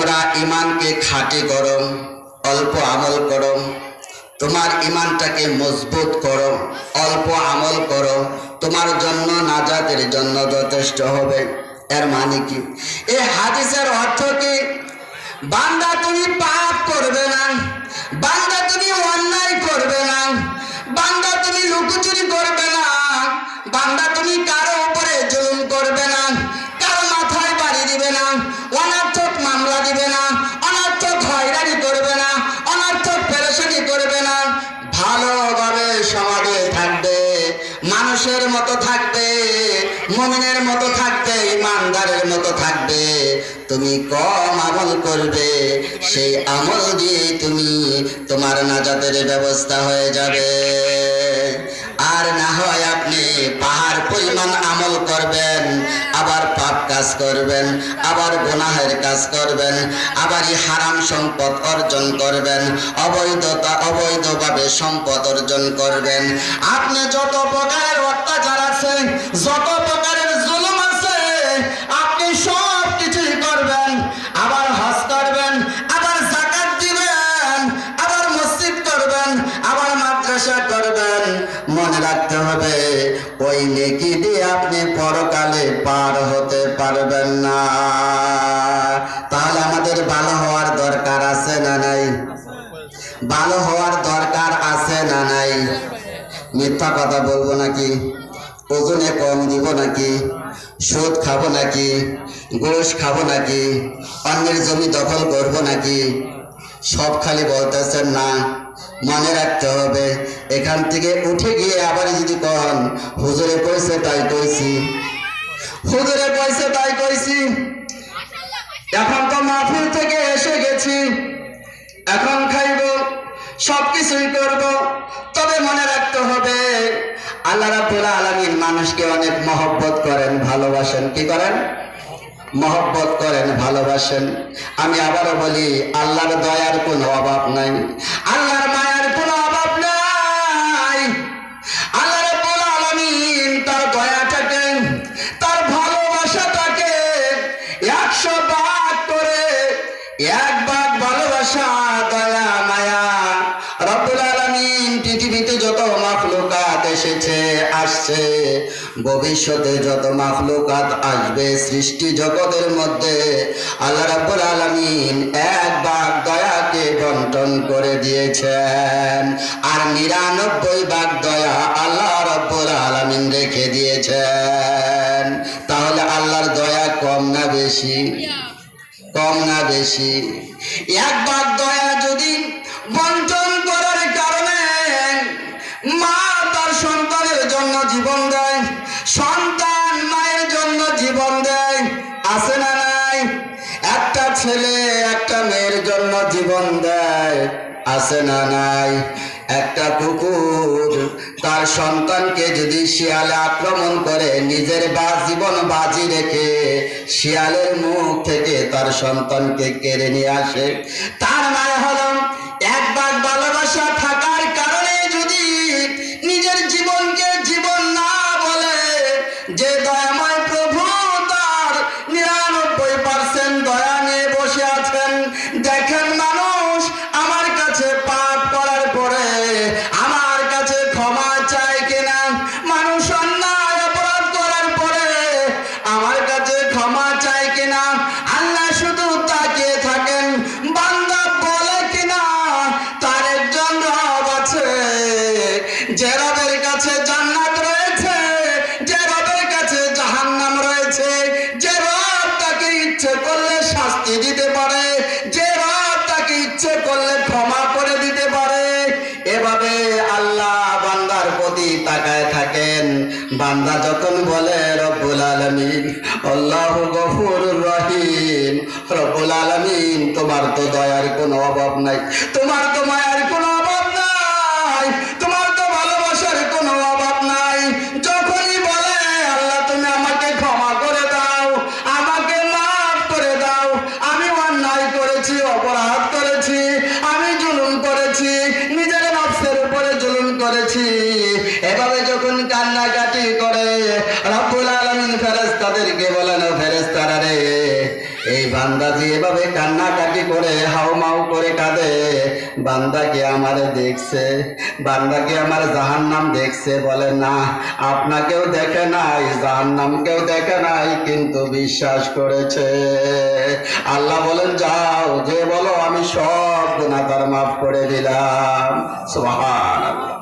তোমরা ঈমানকে খাঁটি করো, অল্প আমল করো, তোমার ঈমানটাকে মজবুত করো, অল্প আমল করো, তোমার জন্য নাজাতের জন্য যথেষ্ট হবে। এর মানে কি? এই হাদিসের অর্থ কি? বান্দা তুমি পাপ করবে না, বান্দা তুমি অন্যায় করবে না, বান্দা তুমি লুকোচুরি করবে না, বান্দা তুমি কারো উপরে জুলুম করবে না, কারো মাথায় বাড়ি দিবে না, অনর্থক মামলা দিবে না, অনর্থক হয়রানি করবে না, অনর্থক পেরেশানি করবে না, ভালোভাবে সমাজে থাকবে, মানুষের মতো থাকবে, মুমিনের মতো থাকবে, ইমানদারের মতো থাকবে। তুমি কম আমল করবে, সেই আমল দিয়ে তুমি তোমার নাজাতের ব্যবস্থা হয়ে যাবে। আর না হয় আপনি পাহাড় পরিমাণ আমল করবেন, আবার পাপ কাজ করবেন, আবার গুনাহের কাজ করবেন, আবারই হারাম সম্পদ অর্জন করবেন, অবৈধভাবে সম্পদ অর্জন করবেন। আপনি যত প্রকারের অত্যাচার আছে, যত প্রকারের জুলুম আছে, আপনি সব কিছুই করবেন, আবার হজ করবেন, আবার যাকাত দিবেন, আবার মসজিদ করবেন, আবার মাদ্রাসা করবেন। মনে রাখতে হবে, ওই নেকি দিয়ে আপনি পরকালে পার হতে পারবেন না। তাহলে আমাদের ভালো হওয়ার দরকার আছে না নাই? ভালো হওয়ার দরকার আছে না নাই? মিথ্যা কথা বলবো নাকি? ওজনে কম দিব নাকি? সুদ খাবো নাকি? ঘুষ খাবো নাকি? অন্যের জমি দখল করবো নাকি? সব খালি বলতেছেন না। মনে রাখতে হবে, এখান থেকে উঠে গিয়ে আবার যদি কন হুজুরে কইছে তাই কইছি, হুজুরে কইছে তাই কইছি, এখন তো মাহফিল থেকে এসে গেছি, এখন খাইব, সবকিছুই করব, তবে মনে রাখতে হবে আল্লাহ রাব্বুল আলামিন মানুষকে অনেক মহব্বত করেন, ভালোবাসেন। কি করেন? মহব্বত করেন, ভালোবাসেন। আমি আবারও বলি, আল্লাহর দয়ার কোনো অভাব নাই, আল্লাহর মায়ার কোনো অভাব নাই। আল্লাহ রাব্বুল আলামিন তার দয়াটাকে, তার ভালোবাসাটাকে 100 ভাগ করে, 1 ভাগ ভালোবাসা, দয়া, মায়া। রব্বুল আলামিন পৃথিবীতে যত মাখলুকাত এসেছে, আসছে, ভবিষ্যতে যত মাখলুকাত আসবে সৃষ্টি জগতের মধ্যে, আল্লাহ রাব্বুল আলামিন 1 ভাগ দয়াকে বন্টন করে দিয়েছেন, আর 99 ভাগ দয়া আল্লাহ রাব্বুল আলামিন রেখে দিয়েছেন। তাহলে আল্লাহর দয়া কম না বেশি? কম না বেশি? 1 ভাগ দয়া যদি বন্টন করার কারণে মা তার সন্তানের জন্য জীবন দেয়, সন্তান মায়ের জন্য জীবন দেয়, আছে না নাই? একটা ছেলে একটা মেয়ের জন্য জীবন দেয়, আছে না নাই? একটা কুকুর তার সন্তানকে যদি শিয়ালে আক্রমণ করে, নিজের জীবন বাজি রেখে শিয়ালের মুখ থেকে তার সন্তানকে কেড়ে নিয়ে আসে। তার মানে হলো 1 ভাগ ভালোবাসা থাকার কারণে যদি নিজের জীবনকে জীবন না বলে, যে দয়াময় প্রভু তার 99% দয়া নিয়ে বসে আছেন। দেখেন মানুষ আমার কাছে পাপ করার পরে আমার কাছে ক্ষমা চায় কিনা, মানুষ অন্যায় অপরাধ করার পরে আমার কাছে ক্ষমা চায় কিনা, আল্লাহ শুধু তাকিয়ে থাকেন বান্দা বলে কিনা। তার একজন রব আছে, যে রবের কাছে জান্নাত রয়েছে, যে রবের কাছে জাহান্নাম রয়েছে, যে রব তাকে ইচ্ছে করলে শাস্তি দিতে পারে, যে রব তাকে ইচ্ছে করলে ক্ষমা করে দিতে পারে। এভাবে আল্লাহ বান্দার প্রতি তাকায় থাকেন। বান্দা যখন বলে রব্বুল আলামিন, আল্লাহু গফুরুর রহিম, রব্বুল আলামিন তোমার তো দয়ার কোনো অভাব নাই, তোমার তো মায়ার কোনো অভাব নাই, তোমার তো ভালোবাসার কোনো অভাব নাই। যখনই বলে আল্লাহ তুমি আমাকে ক্ষমা করে দাও, আমাকে মাফ করে দাও, আমি অন্যায় করেছি, অপরাধ করেছি, আমি জুলুম করেছি, নিজের নফসের উপরে জুলুম করেছি, এভাবে যখন কান্নাকাটি করে রব্বুল আলামিন ফেরেশতাদেরকে বলেন, ফেরেশতারা রে, এই বান্দা যে এভাবে কান্নাকাটি করে হাউমাউ করে কাঁদে, বান্দা কি আমারে দেখছে? বান্দা কি আমার জাহান্নাম দেখছে? বলে না, আপনাকেও দেখে নাই, জাহান্নামকেও দেখে নাই, কিন্তু বিশ্বাস করেছে। আল্লাহ বলেন যাও, যে বলো আমি সব গুনাহ তার মাফ করে দিলাম। সুবহানাল্লাহ।